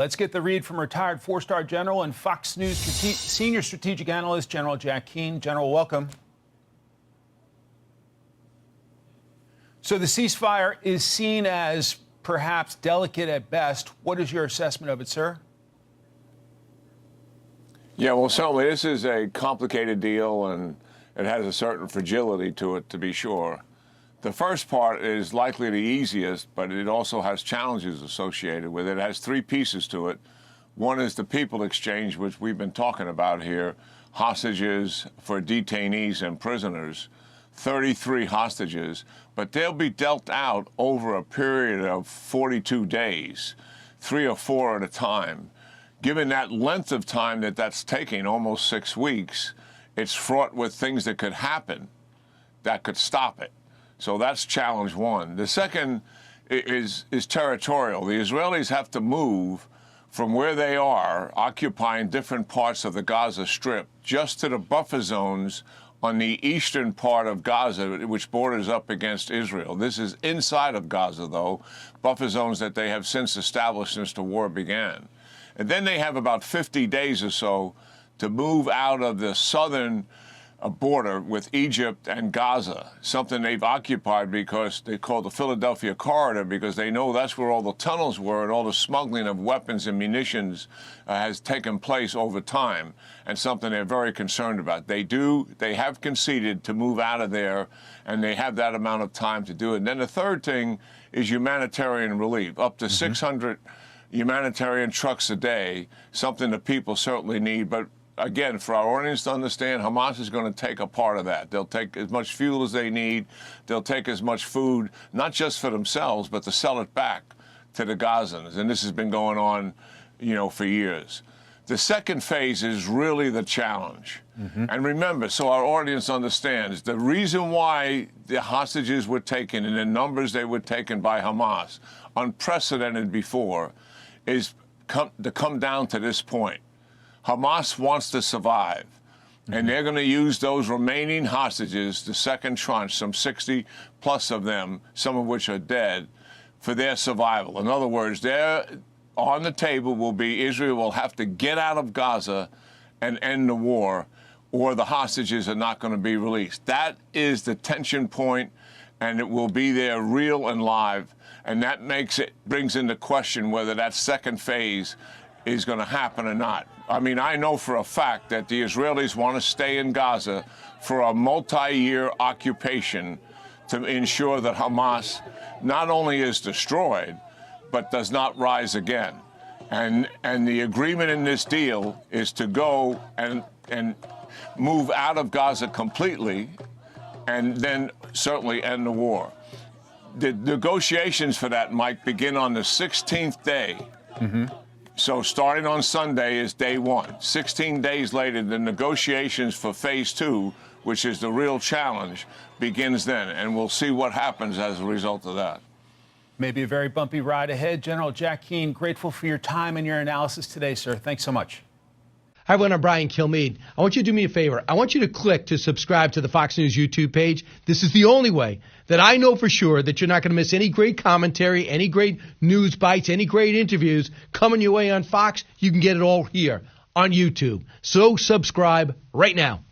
Let's get the read from retired four-star general and Fox News senior strategic analyst, General Jack Keane. General, welcome. So the ceasefire is seen as perhaps delicate at best. What is your assessment of it, sir? Yeah, well, certainly this is a complicated deal, and it has a certain fragility to it, to be sure. The first part is likely the easiest, but it also has challenges associated with it. It has three pieces to it. One is the people exchange, which we've been talking about here, hostages for detainees and prisoners, 33 hostages, but they'll be dealt out over a period of 42 days, 3 or 4 at a time. Given that length of time that's taking, almost 6 weeks, it's fraught with things that could happen that could stop it. So that's challenge one. The second is territorial. The Israelis have to move from where they are, occupying different parts of the Gaza Strip, just to the buffer zones on the eastern part of Gaza, which borders up against Israel. This is inside of Gaza, though, buffer zones that they have since established since the war began. And then they have about 50 days or so to move out of the southern border with Egypt and Gaza, something they've occupied because they call the Philadelphia Corridor, because they know that's where all the tunnels were and all the smuggling of weapons and munitions has taken place over time, and something they're very concerned about. They have conceded to move out of there, and they have that amount of time to do it. And then the third thing is humanitarian relief, up to 600 humanitarian trucks a day, something that people certainly need. But again, for our audience to understand, Hamas is going to take a part of that. They'll take as much fuel as they need. They'll take as much food, not just for themselves, but to sell it back to the Gazans. And this has been going on, for years. The second phase is really the challenge. And remember, so our audience understands, the reason why the hostages were taken in the numbers they were taken by Hamas, unprecedented before, is to come down to this point. Hamas wants to survive, and they're going to use those remaining hostages, the second tranche, some 60 plus of them, some of which are dead, for their survival. In other words, on the table will be Israel will have to get out of Gaza and end the war, or the hostages are not going to be released. That is the tension point, and it will be there real and live, and that brings into question whether that second phase is going to happen or not. I mean, I know for a fact that the Israelis want to stay in Gaza for a multi-year occupation to ensure that Hamas not only is destroyed, but does not rise again. And the agreement in this deal is to go and move out of Gaza completely, and then certainly end the war. The negotiations for that, Mike, begin on the 16th day. So starting on Sunday is day one. 16 days later, the negotiations for phase two, which is the real challenge, begins then. And we'll see what happens as a result of that. Maybe a very bumpy ride ahead. General Jack Keane, grateful for your time and your analysis today, sir. Thanks so much. Hi, everyone. I'm Brian Kilmeade. I want you to do me a favor. I want you to click to subscribe to the Fox News YouTube page. This is the only way that I know for sure that you're not going to miss any great commentary, any great news bites, any great interviews coming your way on Fox. You can get it all here on YouTube. So subscribe right now.